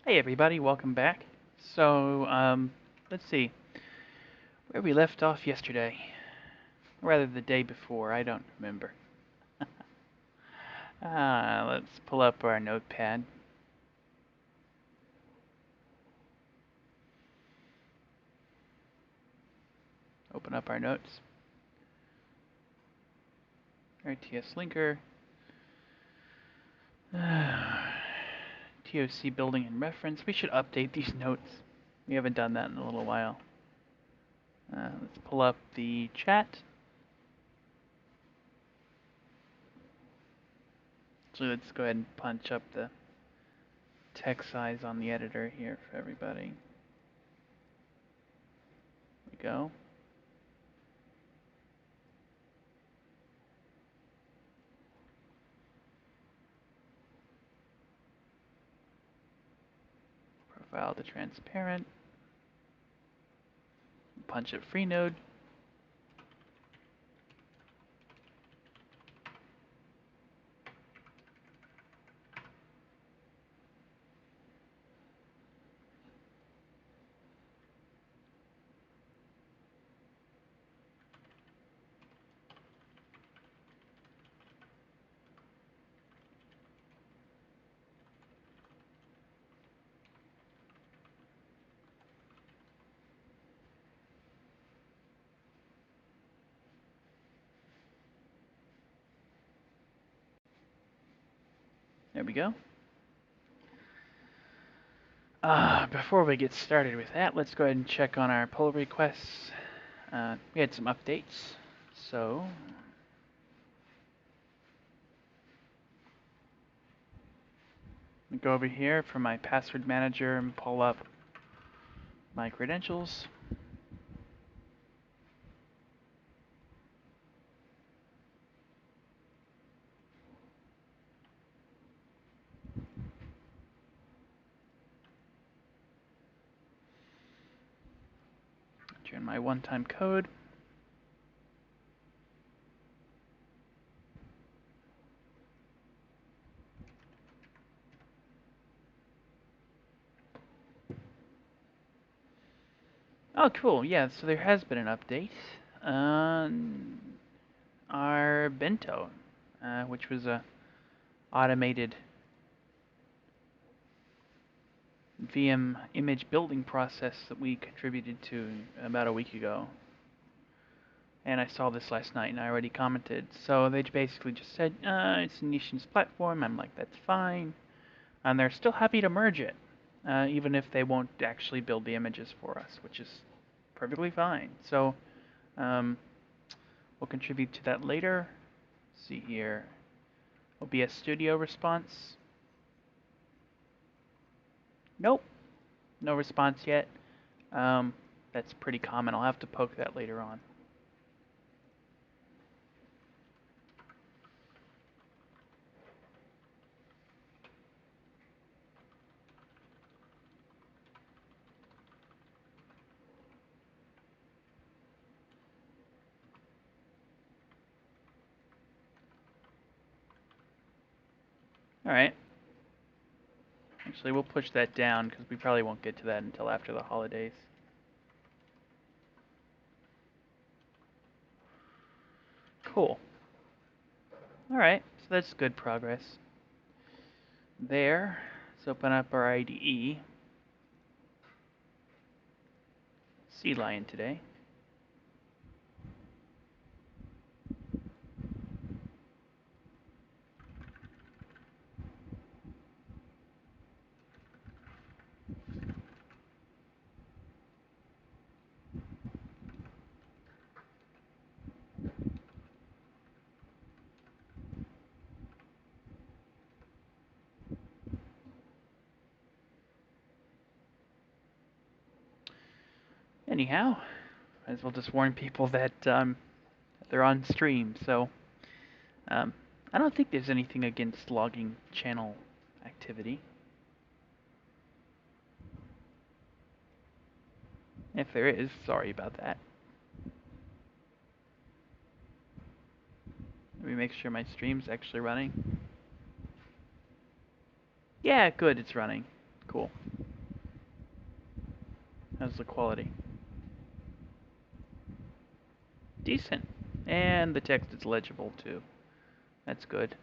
Hey everybody, welcome back. So, let's see, where we left off yesterday. Or rather, the day before, I don't remember. Let's pull up our notepad. Open up our notes. RTS linker. TOC building and reference. We should update these notes. We haven't done that in a little while. Let's pull up the chat. So let's go ahead and punch up the text size on the editor here for everybody. There we go. Profile to transparent. Punch it free node. There we go. Before we get started with that, let's go ahead and check on our pull requests. We had some updates. So, let me go over here for my password manager and pull up my credentials. Enter in my one-time code. Oh, cool. Yeah, so there has been an update on our bento, which was a automated VM image building process that we contributed to about a week ago. And I saw this last night and I already commented. So they basically just said, it's a Nishin's platform. I'm like, that's fine. And they're still happy to merge it, even if they won't actually build the images for us, which is perfectly fine. So we'll contribute to that later. Let's see here. OBS Studio response. Nope. No response yet. That's pretty common. I'll have to poke that later on. Alright. Actually, we'll push that down because we probably won't get to that until after the holidays. Cool. Alright, so that's good progress. There. Let's open up our IDE. Sea Lion today. Anyhow, might as well just warn people that they're on stream. So I don't think there's anything against logging channel activity. If there is, sorry about that. Let me make sure my stream's actually running. Yeah, good, it's running. Cool. How's the quality? Decent. And the text is legible too. That's good.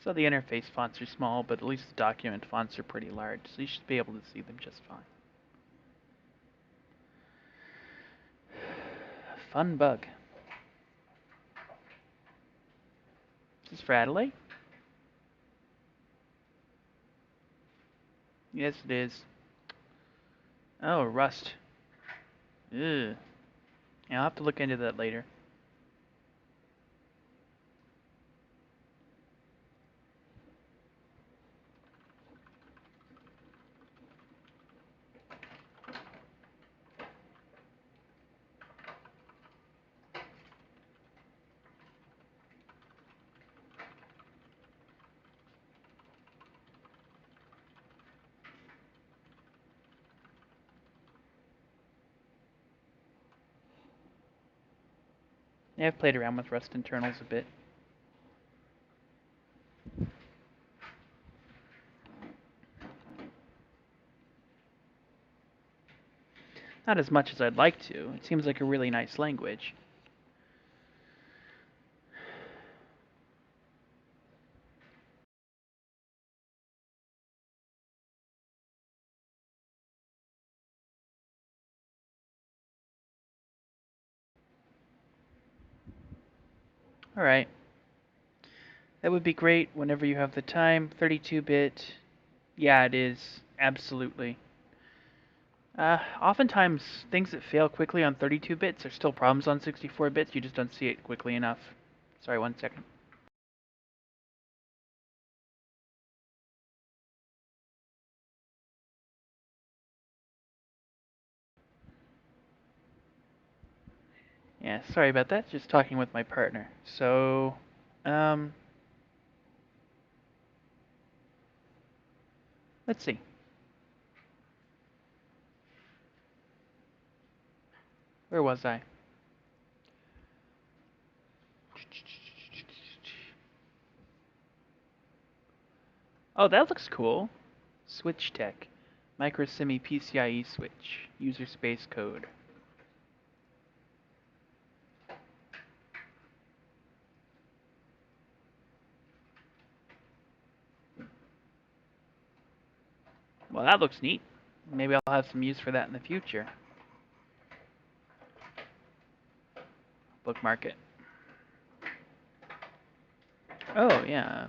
So the interface fonts are small, but at least the document fonts are pretty large, so you should be able to see them just fine. Fun bug. Is this for Adelaide? Yes, it is. Oh, Rust. Ugh. Yeah, I'll have to look into that later. Yeah, I've played around with Rust internals a bit. Not as much as I'd like to. It seems like a really nice language. Alright. That would be great whenever you have the time. 32-bit. Yeah, it is. Absolutely. Oftentimes, things that fail quickly on 32 bits are still problems on 64 bits. You just don't see it quickly enough. Sorry, 1 second. Yeah, sorry about that. Just talking with my partner. So, let's see. Where was I? Oh, that looks cool. Switch Tech. Microsemi PCIe switch. User space code. Well, that looks neat. Maybe I'll have some use for that in the future. Bookmark it. Oh, yeah.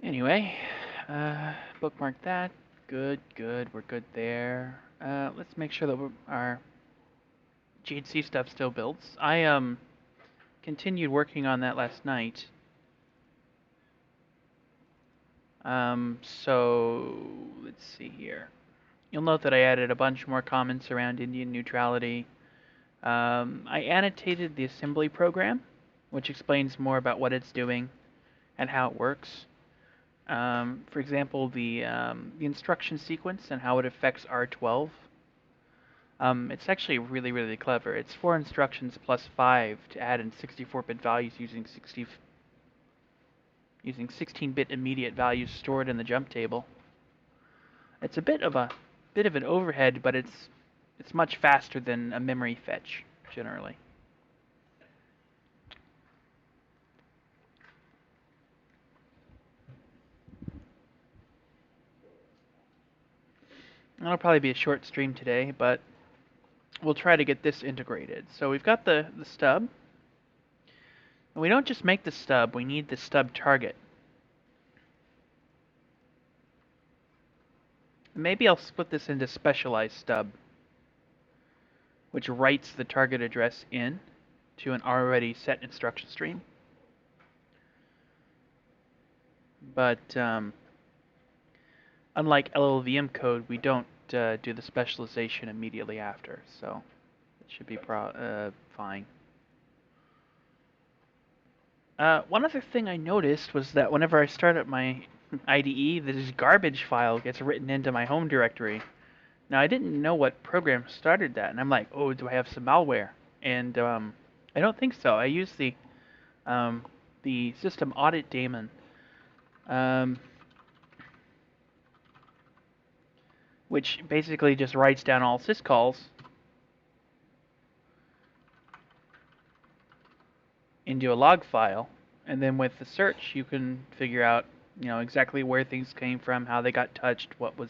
Anyway, bookmark that. Good, good. We're good there. Let's make sure that our GHC stuff still builds. I continued working on that last night. So let's see here. You'll note that I added a bunch more comments around Indian neutrality. I annotated the assembly program, which explains more about what it's doing and how it works. For example, the instruction sequence and how it affects R12. It's actually really, really clever. It's 4 instructions plus 5 to add in 64-bit values using 16-bit immediate values stored in the jump table. It's a bit of an overhead, but it's much faster than a memory fetch generally. It'll probably be a short stream today, but we'll try to get this integrated. So we've got the stub. And we don't just make the stub, we need the stub target. Maybe I'll split this into specialized stub, which writes the target address in to an already set instruction stream. But unlike LLVM code, we don't do the specialization immediately after, so it should be fine. One other thing I noticed was that whenever I start up my IDE, this garbage file gets written into my home directory. Now, I didn't know what program started that, and I'm like, oh, do I have some malware? And I don't think so. I use the system audit daemon, which basically just writes down all syscalls into a log file, and then with the search, you can figure out, exactly where things came from, how they got touched, what was